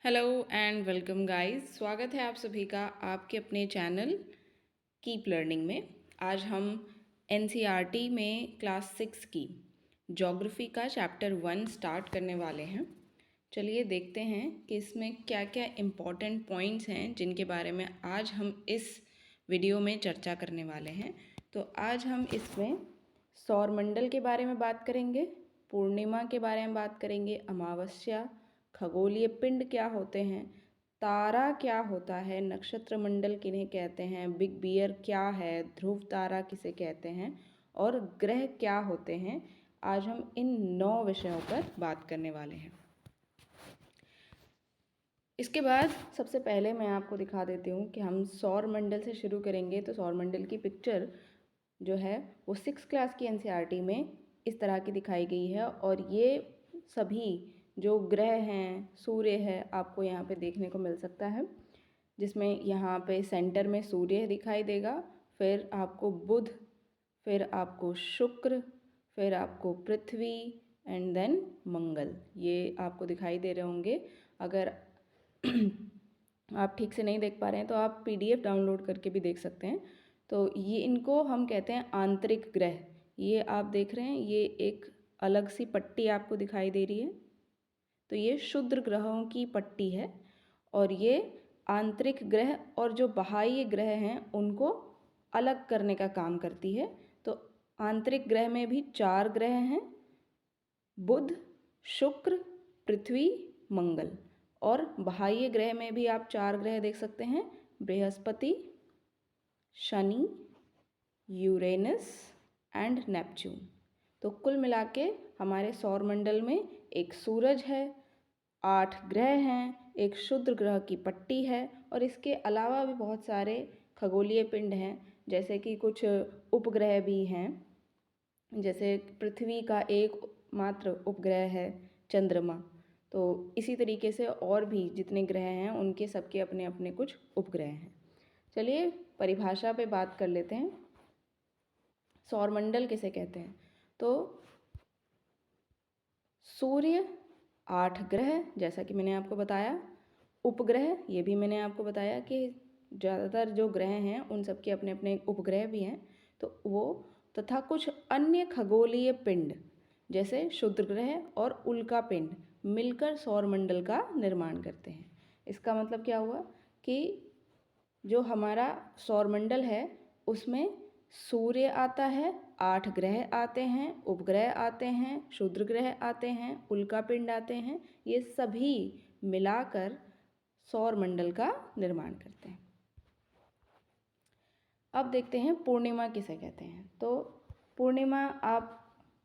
Hello and welcome guys. स्वागत है आप सभी का आपके अपने चैनल कीप लर्निंग में। आज हम एनसीईआरटी में क्लास 6 की ज्योग्राफी का चैप्टर 1 स्टार्ट करने वाले हैं। चलिए देखते हैं कि इसमें क्या क्या इम्पोर्टेंट पॉइंट्स हैं जिनके बारे में आज हम इस वीडियो में चर्चा करने वाले हैं। तो आज हम इसमें सौरमंडल के बारे में बात करेंगे, पूर्णिमा के बारे में बात करेंगे, अमावस्या, खगोलीय पिंड क्या होते हैं, तारा क्या होता है, नक्षत्र मंडल किन्हें कहते हैं, बिग बियर क्या है, ध्रुव तारा किसे कहते हैं और ग्रह क्या होते हैं। आज हम इन 9 विषयों पर बात करने वाले हैं। इसके बाद सबसे पहले मैं आपको दिखा देती हूँ कि हम सौर मंडल से शुरू करेंगे। तो सौर मंडल की पिक्चर जो है वो 6 क्लास की एनसीईआरटी में इस तरह की दिखाई गई है और ये सभी जो ग्रह हैं, सूर्य है, आपको यहाँ पे देखने को मिल सकता है, जिसमें यहाँ पे सेंटर में सूर्य दिखाई देगा, फिर आपको बुध, फिर आपको शुक्र, फिर आपको पृथ्वी एंड देन मंगल, ये आपको दिखाई दे रहे होंगे। अगर आप ठीक से नहीं देख पा रहे हैं तो आप पीडीएफ डाउनलोड करके भी देख सकते हैं। तो ये इनको हम कहते हैं आंतरिक ग्रह। ये आप देख रहे हैं, ये एक अलग सी पट्टी आपको दिखाई दे रही है, तो ये क्षुद्र ग्रहों की पट्टी है और ये आंतरिक ग्रह और जो बाह्य ग्रह हैं उनको अलग करने का काम करती है। तो आंतरिक ग्रह में भी 4 ग्रह हैं, बुध, शुक्र, पृथ्वी, मंगल। और बाह्य ग्रह में भी आप 4 ग्रह देख सकते हैं, Brihaspati, Shani, Uranus and Neptune. तो कुल मिला के हमारे सौरमंडल में एक सूरज है, 8 ग्रह हैं, एक क्षुद्र ग्रह की पट्टी है और इसके अलावा भी बहुत सारे खगोलीय पिंड हैं, जैसे कि कुछ उपग्रह भी हैं। जैसे पृथ्वी का एक मात्र उपग्रह है चंद्रमा। तो इसी तरीके से और भी जितने ग्रह हैं उनके सबके अपने अपने कुछ उपग्रह हैं। चलिए परिभाषा पे बात कर लेते हैं। सौरमंडल किसे कहते हैं? तो सूर्य, 8 ग्रह जैसा कि मैंने आपको बताया, उपग्रह ये भी मैंने आपको बताया कि ज़्यादातर जो ग्रह हैं उन सब के अपने अपने उपग्रह भी हैं, तो वो तथा कुछ अन्य खगोलीय पिंड जैसे क्षुद्र ग्रह और उल्का पिंड मिलकर सौरमंडल का निर्माण करते हैं। इसका मतलब क्या हुआ कि जो हमारा सौरमंडल है उसमें सूर्य आता है, 8 ग्रह आते हैं, उपग्रह आते हैं, क्षुद्र ग्रह आते हैं, उल्का पिंड आते हैं, ये सभी मिलाकर सौरमंडल का निर्माण करते हैं। अब देखते हैं पूर्णिमा किसे कहते हैं। तो पूर्णिमा आप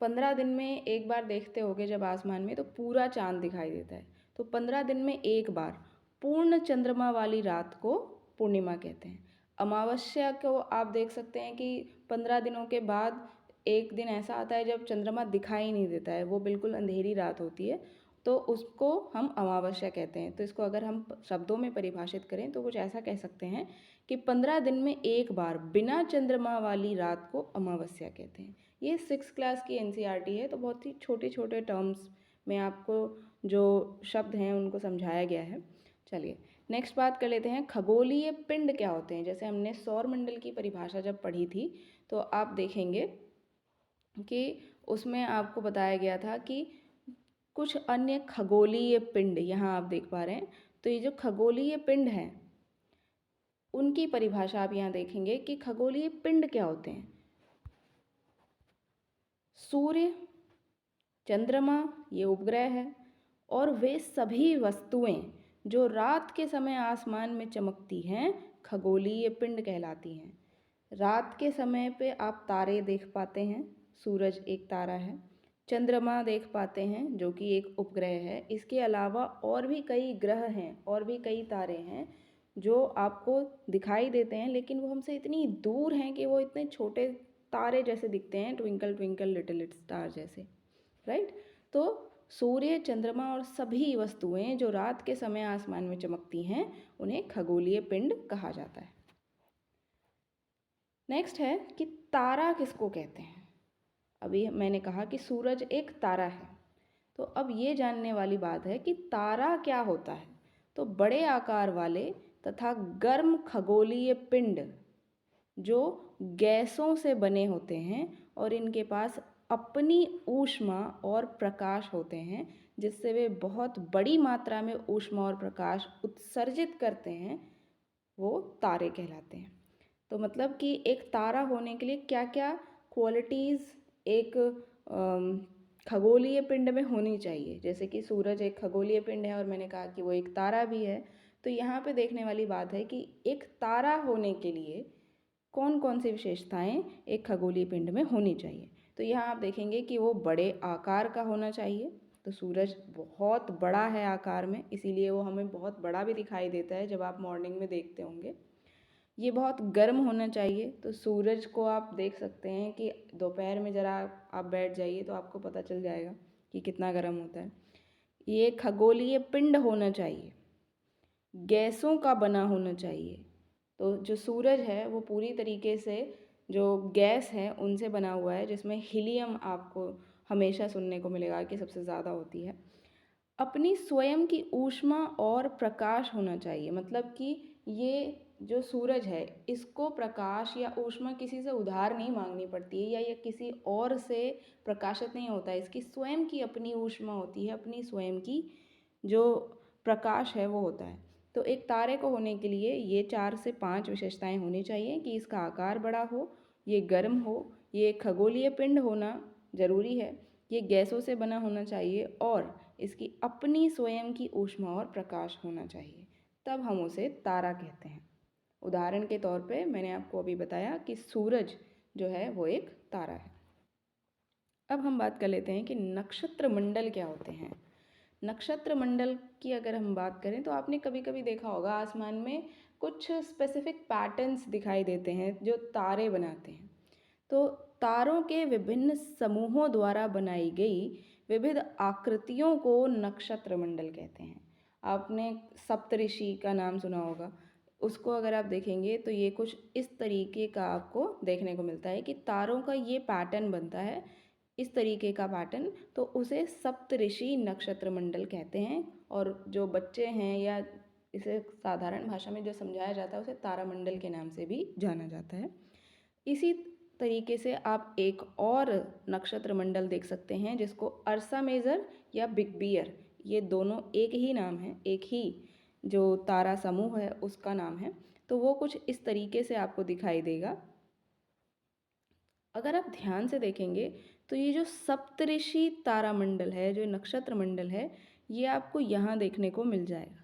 15 दिन में एक बार देखते होगे, जब आसमान में तो पूरा चांद दिखाई देता है, तो 15 दिन में एक बार पूर्ण चंद्रमा वाली रात को पूर्णिमा कहते हैं। अमावस्या को आप देख सकते हैं कि 15 दिनों के बाद एक दिन ऐसा आता है जब चंद्रमा दिखाई नहीं देता है, वो बिल्कुल अंधेरी रात होती है, तो उसको हम अमावस्या कहते हैं। तो इसको अगर हम शब्दों में परिभाषित करें तो कुछ ऐसा कह सकते हैं कि 15 दिन में एक बार बिना चंद्रमा वाली रात को अमावस्या कहते हैं। ये 6 क्लास की एनसीईआरटी है, तो बहुत ही छोटे छोटे टर्म्स में आपको जो शब्द हैं उनको समझाया गया है। चलिए नेक्स्ट बात कर लेते हैं, खगोलीय पिंड क्या होते हैं। जैसे हमने सौरमंडल की परिभाषा जब पढ़ी थी तो आप देखेंगे कि उसमें आपको बताया गया था कि कुछ अन्य खगोलीय पिंड, यहाँ आप देख पा रहे हैं, तो ये जो खगोलीय पिंड हैं उनकी परिभाषा आप यहाँ देखेंगे कि खगोलीय पिंड क्या होते हैं। सूर्य, चंद्रमा ये उपग्रह है और वे सभी वस्तुएं जो रात के समय आसमान में चमकती हैं खगोलीय पिंड कहलाती हैं। रात के समय पे आप तारे देख पाते हैं, सूरज एक तारा है, चंद्रमा देख पाते हैं जो कि एक उपग्रह है। इसके अलावा और भी कई ग्रह हैं और भी कई तारे हैं जो आपको दिखाई देते हैं, लेकिन वो हमसे इतनी दूर हैं कि वो इतने छोटे तारे जैसे दिखते हैं, ट्विंकल ट्विंकल लिटिल स्टार जैसे, राइट। तो सूर्य, चंद्रमा और सभी वस्तुएं जो रात के समय आसमान में चमकती हैं उन्हें खगोलीय पिंड कहा जाता है। नेक्स्ट है कि तारा किसको कहते हैं। अभी मैंने कहा कि सूरज एक तारा है, तो अब ये जानने वाली बात है कि तारा क्या होता है। तो बड़े आकार वाले तथा गर्म खगोलीय पिंड जो गैसों से बने होते हैं और इनके पास अपनी ऊष्मा और प्रकाश होते हैं, जिससे वे बहुत बड़ी मात्रा में ऊष्मा और प्रकाश उत्सर्जित करते हैं, वो तारे कहलाते हैं। तो मतलब कि एक तारा होने के लिए क्या क्या क्वालिटीज़ एक खगोलीय पिंड में होनी चाहिए। जैसे कि सूरज एक खगोलीय पिंड है और मैंने कहा कि वो एक तारा भी है। तो यहाँ पे देखने वाली बात है कि एक तारा होने के लिए कौन कौन सी विशेषताएं एक खगोलीय पिंड में होनी चाहिए। तो यहाँ आप देखेंगे कि वो बड़े आकार का होना चाहिए। तो सूरज बहुत बड़ा है आकार में, इसीलिए वो हमें बहुत बड़ा भी दिखाई देता है जब आप मॉर्निंग में देखते होंगे। ये बहुत गर्म होना चाहिए। तो सूरज को आप देख सकते हैं कि दोपहर में ज़रा आप बैठ जाइए तो आपको पता चल जाएगा कि कितना गर्म होता है। ये खगोलीय पिंड होना चाहिए, गैसों का बना होना चाहिए। तो जो सूरज है वो पूरी तरीके से जो गैस है उनसे बना हुआ है, जिसमें हीलियम आपको हमेशा सुनने को मिलेगा कि सबसे ज़्यादा होती है। अपनी स्वयं की ऊष्मा और प्रकाश होना चाहिए, मतलब कि ये जो सूरज है इसको प्रकाश या ऊष्मा किसी से उधार नहीं मांगनी पड़ती है या ये किसी और से प्रकाशित नहीं होता है। इसकी स्वयं की अपनी ऊष्मा होती है, अपनी स्वयं की जो प्रकाश है वो होता है। तो एक तारे को होने के लिए ये 4 से 5 विशेषताएं होनी चाहिए कि इसका आकार बड़ा हो, ये गर्म हो, ये खगोलीय पिंड होना ज़रूरी है, ये गैसों से बना होना चाहिए और इसकी अपनी स्वयं की ऊष्मा और प्रकाश होना चाहिए, तब हम उसे तारा कहते हैं। उदाहरण के तौर पे मैंने आपको अभी बताया कि सूरज जो है वो एक तारा है। अब हम बात कर लेते हैं कि नक्षत्र मंडल क्या होते हैं। नक्षत्र मंडल की अगर हम बात करें तो आपने कभी कभी देखा होगा आसमान में कुछ स्पेसिफिक पैटर्न्स दिखाई देते हैं जो तारे बनाते हैं। तो तारों के विभिन्न समूहों द्वारा बनाई गई विविध आकृतियों को नक्षत्र मंडल कहते हैं। आपने सप्तऋषि का नाम सुना होगा, उसको अगर आप देखेंगे तो ये कुछ इस तरीके का आपको देखने को मिलता है कि तारों का ये पैटर्न बनता है, इस तरीके का पैटर्न, तो उसे सप्तऋषि नक्षत्र मंडल कहते हैं। और जो बच्चे हैं या इसे साधारण भाषा में जो समझाया जाता है उसे तारामंडल के नाम से भी जाना जाता है। इसी तरीके से आप एक और नक्षत्र मंडल देख सकते हैं जिसको अर्सा मेजर या बिग बियर, ये दोनों एक ही नाम है, एक ही जो तारा समूह है उसका नाम है। तो वो कुछ इस तरीके से आपको दिखाई देगा। अगर आप ध्यान से देखेंगे तो ये जो सप्तऋषि तारामंडल है, जो नक्षत्र मंडल है, ये आपको यहाँ देखने को मिल जाएगा।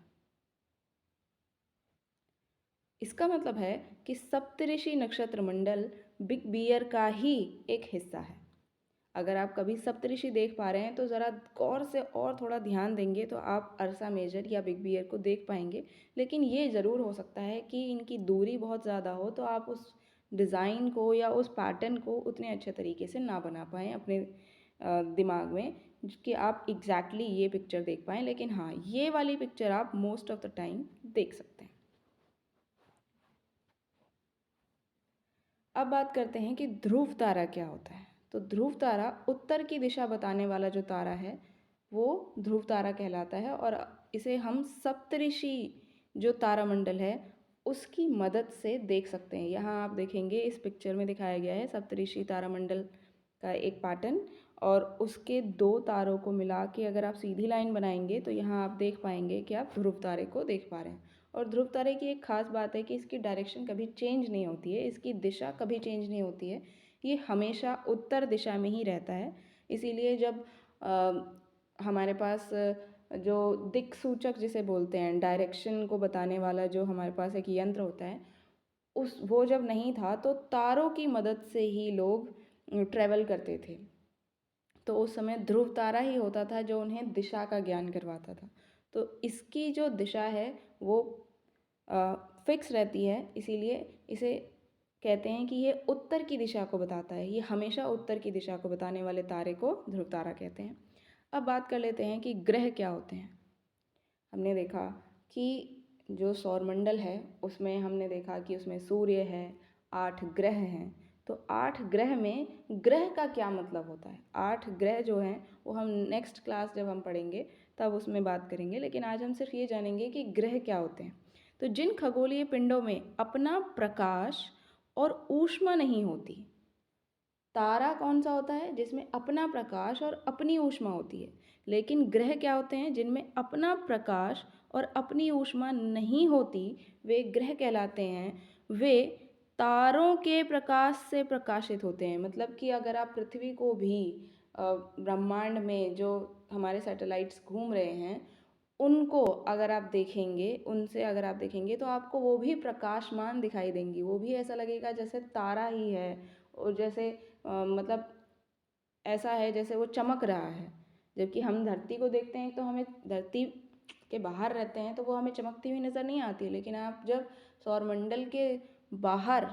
इसका मतलब है कि सप्तऋषि नक्षत्र मंडल बिग बियर का ही एक हिस्सा है। अगर आप कभी सप्तऋषि देख पा रहे हैं तो ज़रा गौर से और थोड़ा ध्यान देंगे तो आप अर्सा मेजर या बिग बियर को देख पाएंगे। लेकिन ये ज़रूर हो सकता है कि इनकी दूरी बहुत ज़्यादा हो तो आप उस डिज़ाइन को या उस पैटर्न को उतने अच्छे तरीके से ना बना पाएँ अपने दिमाग में कि आप एग्जैक्टली ये पिक्चर देख पाएँ। लेकिन हाँ, ये वाली पिक्चर आप मोस्ट ऑफ द टाइम देख सकते हैं। अब बात करते हैं कि ध्रुव तारा क्या होता है। तो ध्रुव तारा उत्तर की दिशा बताने वाला जो तारा है वो ध्रुव तारा कहलाता है और इसे हम सप्तऋषि जो तारामंडल है उसकी मदद से देख सकते हैं। यहाँ आप देखेंगे इस पिक्चर में दिखाया गया है सप्तऋषि तारामंडल का एक पैटर्न और उसके दो तारों को मिला के अगर आप सीधी लाइन बनाएंगे तो यहाँ आप देख पाएंगे कि आप ध्रुव तारे को देख पा रहे हैं। और ध्रुव तारे की एक खास बात है कि इसकी डायरेक्शन कभी चेंज नहीं होती है, इसकी दिशा कभी चेंज नहीं होती है, ये हमेशा उत्तर दिशा में ही रहता है। इसीलिए जब हमारे पास जो दिक् सूचक जिसे बोलते हैं, डायरेक्शन को बताने वाला जो हमारे पास एक यंत्र होता है, वो जब नहीं था तो तारों की मदद से ही लोग ट्रैवल करते थे। तो उस समय ध्रुव तारा ही होता था जो उन्हें दिशा का ज्ञान करवाता था। तो इसकी जो दिशा है वो फिक्स रहती है, इसीलिए इसे कहते हैं कि ये उत्तर की दिशा को बताता है। ये हमेशा उत्तर की दिशा को बताने वाले तारे को ध्रुव तारा कहते हैं। अब बात कर लेते हैं कि ग्रह क्या होते हैं। हमने देखा कि जो सौरमंडल है उसमें हमने देखा कि उसमें सूर्य है, 8 ग्रह हैं। तो 8 ग्रह में ग्रह का क्या मतलब होता है, 8 ग्रह जो हैं वो हम नेक्स्ट क्लास जब हम पढ़ेंगे तब उसमें बात करेंगे, लेकिन आज हम सिर्फ ये जानेंगे कि ग्रह क्या होते हैं। तो जिन खगोलीय पिंडों में अपना प्रकाश और ऊष्मा नहीं होती, तारा कौन सा होता है जिसमें अपना प्रकाश और अपनी ऊष्मा होती है, लेकिन ग्रह क्या होते हैं जिनमें अपना प्रकाश और अपनी ऊष्मा नहीं होती, वे ग्रह कहलाते हैं। वे तारों के प्रकाश से प्रकाशित होते हैं। मतलब कि अगर आप पृथ्वी को भी ब्रह्मांड में जो हमारे सैटेलाइट्स घूम रहे हैं उनको अगर आप देखेंगे, उनसे अगर आप देखेंगे तो आपको वो भी प्रकाशमान दिखाई देंगी। वो भी ऐसा लगेगा जैसे तारा ही है, और जैसे मतलब ऐसा है जैसे वो चमक रहा है। जबकि हम धरती को देखते हैं तो हमें धरती के बाहर रहते हैं तो वो हमें चमकती हुई नज़र नहीं आती है, लेकिन आप जब सौरमंडल के बाहर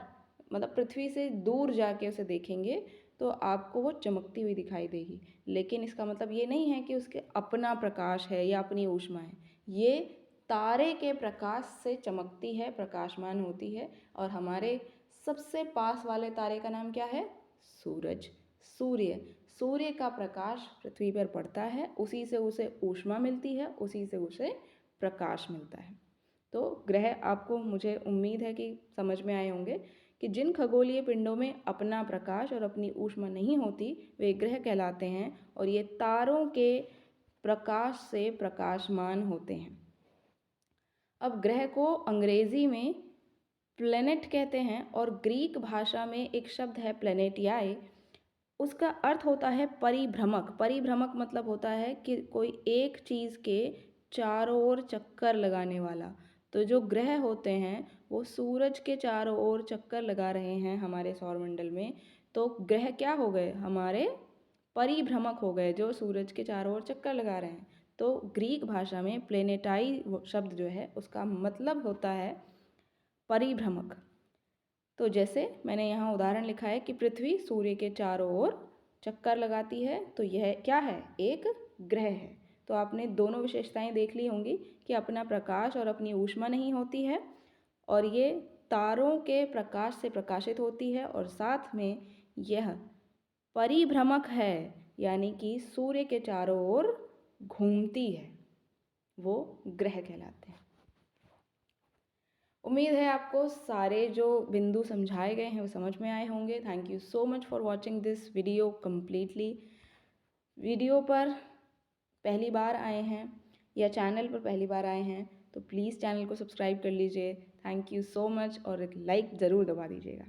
मतलब पृथ्वी से दूर जाके उसे देखेंगे तो आपको वो चमकती हुई दिखाई देगी। लेकिन इसका मतलब ये नहीं है कि उसके अपना प्रकाश है या अपनी ऊष्मा है। ये तारे के प्रकाश से चमकती है, प्रकाशमान होती है। और हमारे सबसे पास वाले तारे का नाम क्या है? सूरज, सूर्य। सूर्य का प्रकाश पृथ्वी पर पड़ता है, उसी से उसे ऊष्मा मिलती है, उसी से उसे प्रकाश मिलता है। तो ग्रह आपको, मुझे उम्मीद है कि समझ में आए होंगे कि जिन खगोलीय पिंडों में अपना प्रकाश और अपनी ऊष्मा नहीं होती वे ग्रह कहलाते हैं, और ये तारों के प्रकाश से प्रकाशमान होते हैं। अब ग्रह को अंग्रेजी में प्लेनेट कहते हैं, और ग्रीक भाषा में एक शब्द है प्लेनेटियाई, उसका अर्थ होता है परिभ्रमक। परिभ्रमक मतलब होता है कि कोई एक चीज़ के चारों ओर चक्कर लगाने वाला। तो जो ग्रह होते हैं वो सूरज के चारों ओर चक्कर लगा रहे हैं हमारे सौरमंडल में, तो ग्रह क्या हो गए? हमारे परिभ्रमक हो गए, जो सूरज के चारों ओर चक्कर लगा रहे हैं। तो ग्रीक भाषा में प्लेनेटाई शब्द जो है उसका मतलब होता है परिभ्रमक। तो जैसे मैंने यहाँ उदाहरण लिखा है कि पृथ्वी सूर्य के चारों ओर चक्कर लगाती है, तो यह क्या है? एक ग्रह है। तो आपने दोनों विशेषताएं देख ली होंगी कि अपना प्रकाश और अपनी ऊष्मा नहीं होती है, और ये तारों के प्रकाश से प्रकाशित होती है, और साथ में यह परिभ्रमक है, यानी कि सूर्य के चारों ओर घूमती है। वो ग्रह कहलाते हैं। उम्मीद है आपको सारे जो बिंदु समझाए गए हैं वो समझ में आए होंगे। Thank you so much for watching this video completely. Video पर पहली बार आए हैं या चैनल पर पहली बार आए हैं तो प्लीज़ चैनल को सब्सक्राइब कर लीजिए। थैंक यू सो मच, और एक लाइक ज़रूर दबा दीजिएगा।